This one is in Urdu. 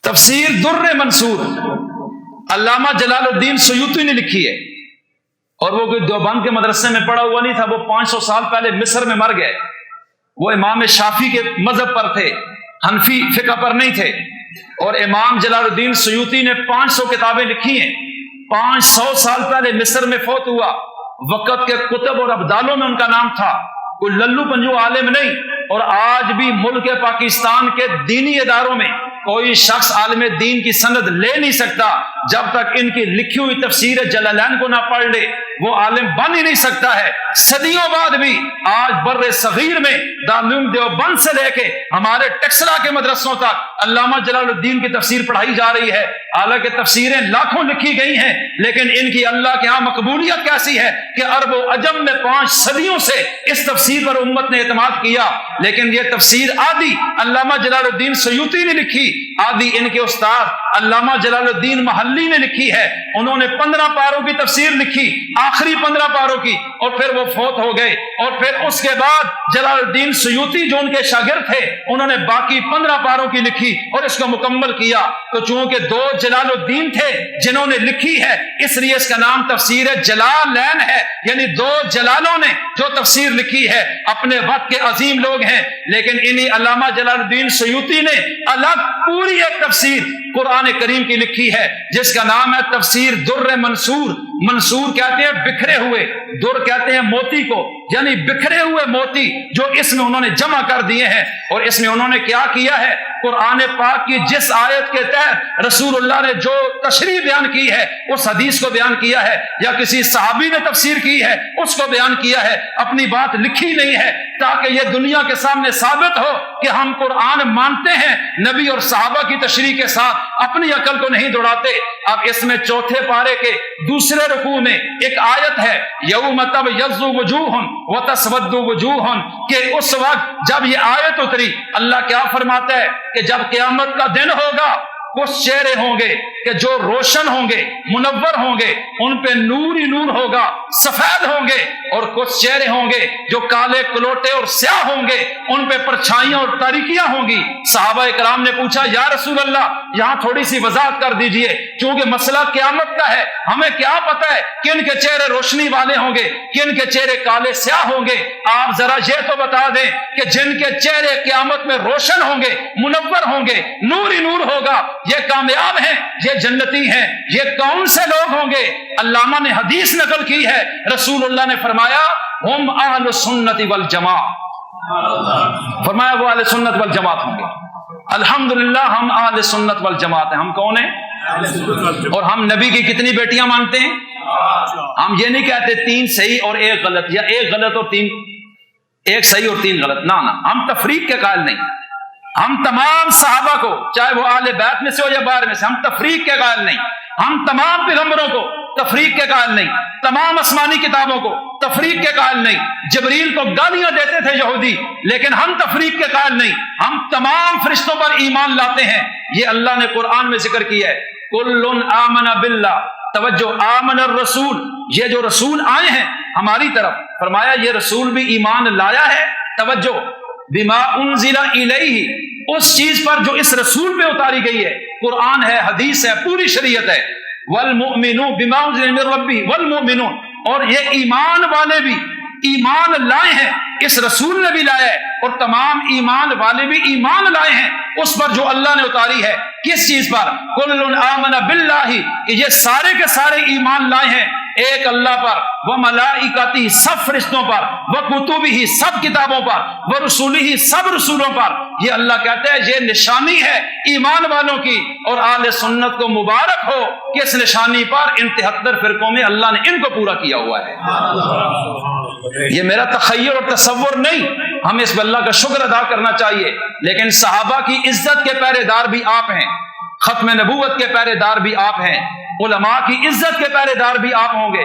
تفسیر در منصور علامہ جلال الدین سیوطی نے لکھی ہے، اور وہ کوئی دیوبند کے مدرسے میں پڑھا ہوا نہیں تھا، وہ 500 سال پہلے مصر میں مر گئے۔ وہ امام شافعی کے مذہب پر تھے، حنفی فقہ پر نہیں تھے، اور امام جلال الدین سیوطی نے 500 کتابیں لکھی ہیں۔ 500 سال پہلے مصر میں فوت ہوا، وقت کے کتب اور ابدالوں میں ان کا نام تھا، کوئی للو پنجو عالم نہیں۔ اور آج بھی ملک پاکستان کے دینی اداروں میں کوئی شخص عالم دین کی سند لے نہیں سکتا جب تک ان کی لکھی ہوئی تفسیر جلالین کو نہ پڑھ لے، وہ عالم بن ہی نہیں سکتا ہے۔ صدیوں بعد بھی آج بر صغیر میں دارالعلوم دیوبند سے لے کے ہمارے ٹیکسلا کے مدرسوں تک علامہ جلال الدین کی تفسیر پڑھائی جا رہی ہے۔ حالانکہ تفسیریں لاکھوں لکھی گئی ہیں، لیکن ان کی اللہ کے ہاں مقبولیت کیسی ہے کہ عرب و عجم میں 5 صدیوں سے اس تفسیر پر امت نے اعتماد کیا۔ لیکن یہ تفسیر آدھی علامہ جلال الدین سیوطی نے لکھی، آدھی ان کے استاد علامہ جلال الدین محلی نے لکھی ہے۔ انہوں نے 15 پاروں کی تفسیر لکھی، آخری 15 پاروں کی، اور پھر وہ فوت ہو گئے۔ اور پھر اس کے بعد جلال الدین سیوطی جو ان کے شاگرد تھے، انہوں نے باقی 15 پاروں کی لکھی اور اس کو مکمل کیا۔ تو چونکہ 2 جلال الدین تھے جنہوں نے لکھی ہے، اس لیے اس کا نام تفسیر جلالین ہے، یعنی 2 جلالوں نے جو تفسیر لکھی ہے، اپنے وقت کے عظیم لوگ ہیں۔ لیکن انہی علامہ جلال الدین سیوطی نے الگ پوری ایک تفسیر قرآن کریم کی لکھی ہے جس کا نام ہے تفسیر در منصور۔ منصور کہتے ہیں بکھرے ہوئے، در کہتے ہیں موتی کو، یعنی بکھرے ہوئے موتی جو اس میں انہوں نے جمع کر دیے ہیں۔ اور اس میں انہوں نے کیا کیا ہے، قرآن پاک کی جس آیت کے تحت رسول اللہ نے جو تشریح بیان کی ہے اس حدیث کو بیان کیا ہے، یا کسی صحابی نے تفسیر کی ہے اس کو بیان کیا ہے، اپنی بات لکھی نہیں ہے، تاکہ یہ دنیا کے سامنے ثابت ہو کہ ہم قرآن مانتے ہیں، نبی اور صحابہ کی تشریح کے ساتھ اپنی عقل کو نہیں دوڑاتے۔ اب اس میں 4تھے پارے کے دوسرے رکوع میں ایک آیت ہے، یوم تبیض وجوہ وتسود وجوہ، کہ اس وقت جب یہ آیت اتری اللہ کیا فرماتا ہے کہ جب قیامت کا دن ہوگا، کچھ چہرے ہوں گے کہ جو روشن ہوں گے، منور ہوں گے، ان پہ نور ہی نور ہوگا، سفید ہوں گے، اور کچھ چہرے ہوں گے جو کالے کلوٹے اور سیاہ ہوں گے، ان پہ پرچھائیاں اور تاریکیاں ہوں گی۔ صحابہ کرام نے پوچھا یا رسول اللہ یہاں تھوڑی سی وضاحت کر دیجئے، چونکہ مسئلہ قیامت کا ہے، ہمیں کیا پتہ ہے کن کے چہرے روشنی والے ہوں گے، کن کے چہرے کالے سیاہ ہوں گے۔ آپ ذرا یہ تو بتا دیں کہ جن کے چہرے قیامت میں روشن ہوں گے، منور ہوں گے، نور ہی نور ہوگا، یہ کامیاب ہیں، یہ جنتی ہیں، یہ کون سے لوگ ہوں گے؟ علامہ نے حدیث نقل کی ہے، رسول اللہ نے فرمایا ہم اہل سنت والجماعت، فرمایا وہ اہل سنت والجماعت ہوں گے۔ الحمدللہ ہم اہل سنت والجماعت ہیں۔ ہم کون ہیں؟ اور ہم نبی کی کتنی بیٹیاں مانتے ہیں؟ ہم یہ نہیں کہتے 3 صحیح اور 1 غلط، یا 1 غلط اور 1 صحیح اور 3 غلط، نہ ہم تفریق کے قائل نہیں۔ ہم تمام صحابہ کو، چاہے وہ اہل بیت میں سے ہو یا باہر میں سے، ہم تفریق کے قائل نہیں۔ ہم تمام پیغمبروں کو تفریق کے قائل نہیں، تمام آسمانی کتابوں کو تفریق کے قائل نہیں۔ جبریل کو گالیاں دیتے تھے یہودی، لیکن ہم تفریق کے قائل نہیں۔ ہم تمام فرشتوں پر ایمان لاتے ہیں۔ یہ اللہ نے قرآن میں ذکر کیا ہے، کل آمن باللہ، توجہ، آمن الرسول، یہ جو رسول آئے ہیں ہماری طرف، فرمایا یہ رسول بھی ایمان لایا ہے، توجہ، بما انزل الیہ، اس چیز پر جو اس رسول پہ اتاری گئی ہے، قرآن ہے، حدیث ہے، پوری شریعت ہے۔ والمؤمنون بما انزل من ربی والمؤمنون، اور یہ ایمان والے بھی ایمان لائے ہیں، اس رسول نے بھی لایا ہے، اور تمام ایمان والے بھی ایمان لائے ہیں اس پر جو اللہ نے اتاری ہے۔ کس چیز پر؟ کل آمن باللہ، کہ یہ سارے کے سارے ایمان لائے ہیں ایک اللہ پر، وہ ملائکتی، سب فرشتوں پر، وہ کتبی، سب کتابوں پر، وہ رسولی، سب رسولوں پر۔ یہ اللہ کہتا ہے یہ نشانی ہے ایمان والوں کی، اور اہل سنت کو مبارک ہو کہ اس نشانی پر ان 73 فرقوں میں اللہ نے ان کو پورا کیا ہوا ہے۔ یہ میرا تخیل اور تصور نہیں، ہمیں اس اللہ کا شکر ادا کرنا چاہیے۔ لیکن صحابہ کی عزت کے پہرے دار بھی آپ ہیں، ختم نبوت کے پہرے دار بھی آپ ہیں، علماء کی عزت کے پہرے دار بھی آپ ہوں گے۔